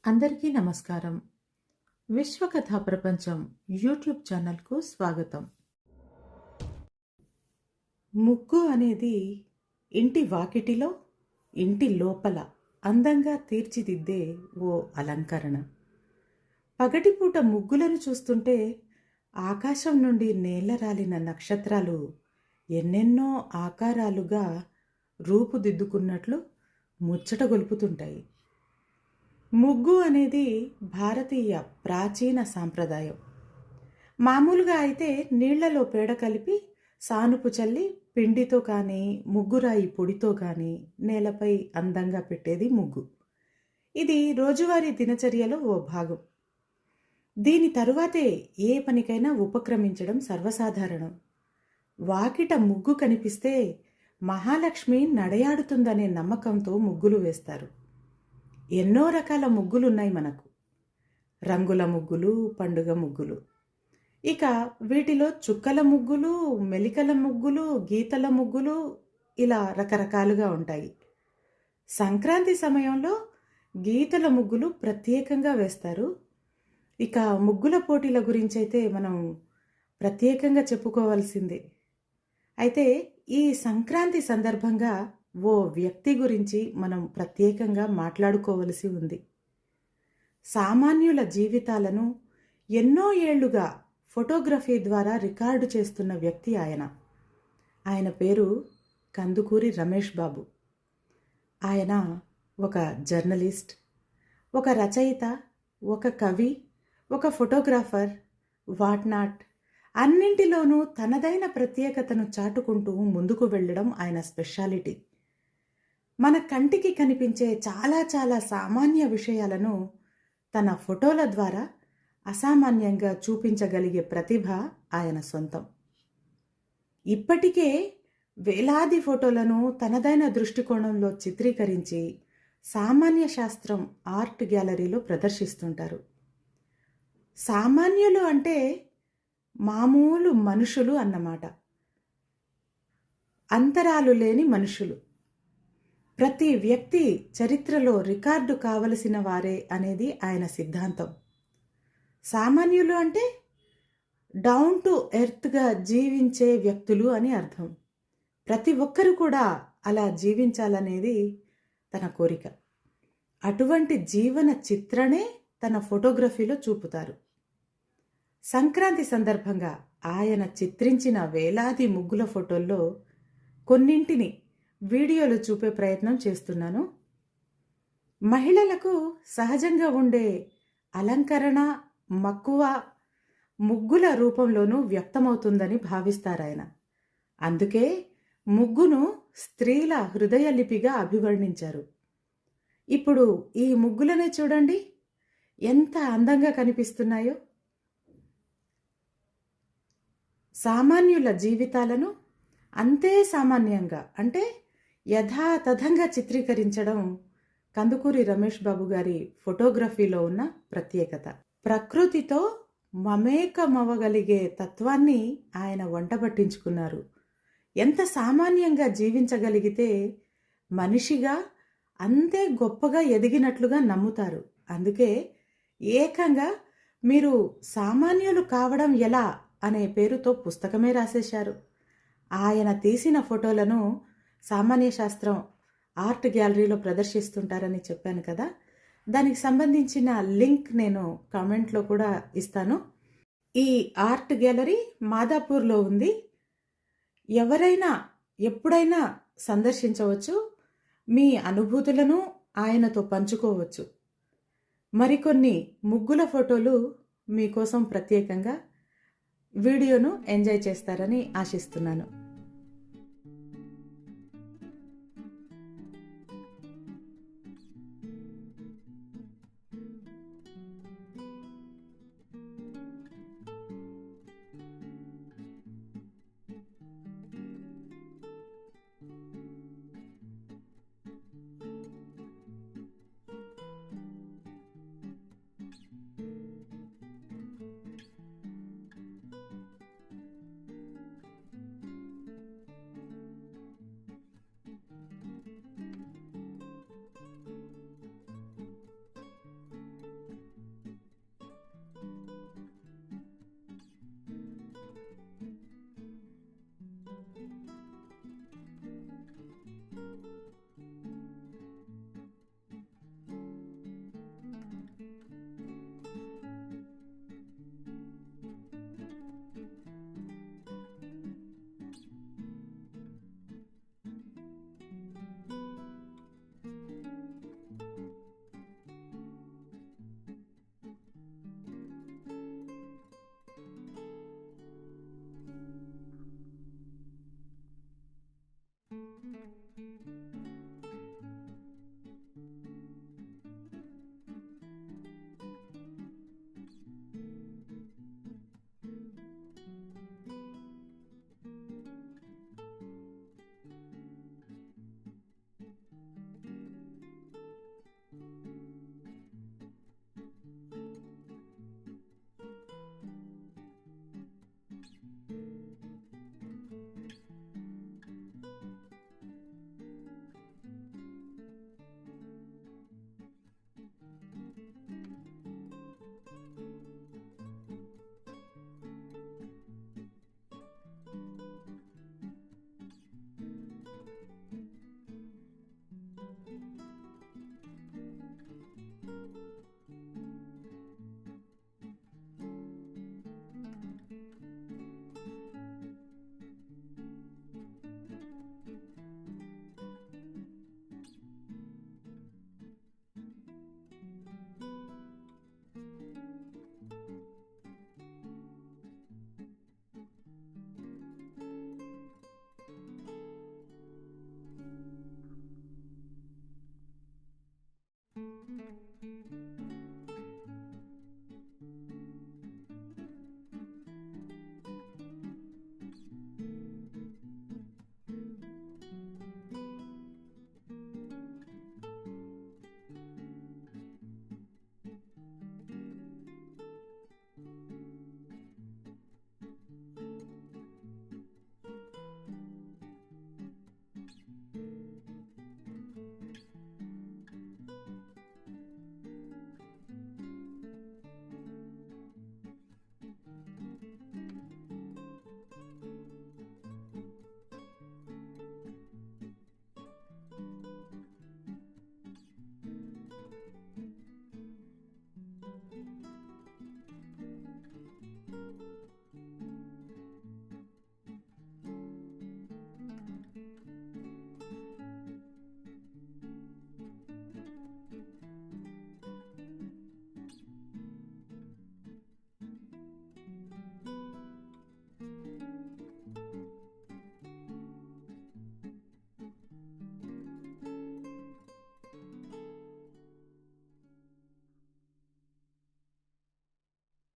అందరికీ నమస్కారం. విశ్వకథా ప్రపంచం యూట్యూబ్ ఛానల్కు స్వాగతం. ముగ్గు అనేది ఇంటి వాకిటిలో, ఇంటి లోపల అందంగా తీర్చిదిద్దే ఓ అలంకరణ. పగటిపూట ముగ్గులను చూస్తుంటే ఆకాశం నుండి నేలరాలిన నక్షత్రాలు ఎన్నెన్నో ఆకారాలుగా రూపుదిద్దుకున్నట్లు ముచ్చట గొలుపుతుంటాయి. ముగ్గు అనేది భారతీయ ప్రాచీన సాంప్రదాయం. మామూలుగా అయితే నీళ్లలో పేడ కలిపి సానుపు చల్లి పిండితో కానీ ముగ్గురాయి పొడితో కానీ నేలపై అందంగా పెట్టేది ముగ్గు. ఇది రోజువారీ దినచర్యలో ఓ భాగం. దీని తరువాతే ఏ పనికైనా ఉపక్రమించడం సర్వసాధారణం. వాకిట ముగ్గు కనిపిస్తే మహాలక్ష్మి నడయాడుతుందనే నమ్మకంతో ముగ్గులు వేస్తారు. ఎన్నో రకాల ముగ్గులున్నాయి మనకు. రంగుల ముగ్గులు, పండుగ ముగ్గులు. ఇక వీటిలో చుక్కల ముగ్గులు, మెలికల ముగ్గులు, గీతల ముగ్గులు ఇలా రకరకాలుగా ఉంటాయి. సంక్రాంతి సమయంలో గీతల ముగ్గులు ప్రత్యేకంగా వేస్తారు. ఇక ముగ్గుల పోటీల గురించి అయితే మనం ప్రత్యేకంగా చెప్పుకోవాల్సిందే. అయితే ఈ సంక్రాంతి సందర్భంగా ఓ వ్యక్తి గురించి మనం ప్రత్యేకంగా మాట్లాడుకోవలసి ఉంది. సామాన్యుల జీవితాలను ఎన్నో ఏళ్లుగా ఫోటోగ్రఫీ ద్వారా రికార్డు చేస్తున్న వ్యక్తి ఆయన. ఆయన పేరు కందుకూరి రమేష్ బాబు. ఆయన ఒక జర్నలిస్ట్, ఒక రచయిత, ఒక కవి, ఒక ఫోటోగ్రాఫర్, వాట్నాట్ అన్నింటిలోనూ తనదైన ప్రత్యేకతను చాటుకుంటూ ముందుకు వెళ్ళడం ఆయన స్పెషాలిటీ. మన కంటికి కనిపించే చాలా చాలా సామాన్య విషయాలను తన ఫోటోల ద్వారా అసామాన్యంగా చూపించగలిగే ప్రతిభ ఆయన సొంతం. ఇప్పటికే వేలాది ఫోటోలను తనదైన దృష్టికోణంలో చిత్రీకరించి సామాన్య శాస్త్రం ఆర్ట్ గ్యాలరీలో ప్రదర్శిస్తుంటారు. సామాన్యులు అంటే మామూలు మనుషులు అన్నమాట. అంతరాలు లేని మనుషులు. ప్రతి వ్యక్తి చరిత్రలో రికార్డు కావలసిన వారే అనేది ఆయన సిద్ధాంతం. సామాన్యులు అంటే డౌన్ టు ఎర్త్గా జీవించే వ్యక్తులు అని అర్థం. ప్రతి ఒక్కరు కూడా అలా జీవించాలనేది తన కోరిక. అటువంటి జీవన చిత్రణే తన ఫోటోగ్రఫీలో చూపుతారు. సంక్రాంతి సందర్భంగా ఆయన చిత్రించిన వేలాది ముగ్గుల ఫోటోల్లో కొన్నింటిని వీడియోలు చూపే ప్రయత్నం చేస్తున్నాను. మహిళలకు సహజంగా ఉండే అలంకరణ, మక్కువ ముగ్గుల రూపంలోనూ వ్యక్తమవుతుందని భావిస్తారాయన. అందుకే ముగ్గును స్త్రీల హృదయ లిపిగా అభివర్ణించారు. ఇప్పుడు ఈ ముగ్గులనే చూడండి, ఎంత అందంగా కనిపిస్తున్నాయో. సామాన్యుల జీవితాలను అంతే సామాన్యంగా అంటే యథాతథంగా చిత్రీకరించడం కందుకూరి రమేష్ బాబు గారి ఫోటోగ్రఫీలో ఉన్న ప్రత్యేకత. ప్రకృతితో మమేకమవ్వగలిగే తత్వాన్ని ఆయన వంటబట్టించుకున్నారు. ఎంత సామాన్యంగా జీవించగలిగితే మనిషిగా అంతే గొప్పగా ఎదిగినట్లుగా నమ్ముతారు. అందుకే ఏకంగా మీరు సామాన్యులు కావడం ఎలా అనే పేరుతో పుస్తకమే రాసేశారు. ఆయన తీసిన ఫోటోలను సామాన్య శాస్త్రం ఆర్ట్ గ్యాలరీలో ప్రదర్శిస్తుంటారని చెప్పాను కదా. దానికి సంబంధించిన లింక్ నేను కామెంట్లో కూడా ఇస్తాను. ఈ ఆర్ట్ గ్యాలరీ మాదాపూర్లో ఉంది. ఎవరైనా ఎప్పుడైనా సందర్శించవచ్చు. మీ అనుభూతులను ఆయనతో పంచుకోవచ్చు. మరికొన్ని ముగ్గుల ఫోటోలు మీకోసం ప్రత్యేకంగా వీడియోను ఎంజాయ్ చేస్తారని ఆశిస్తున్నాను.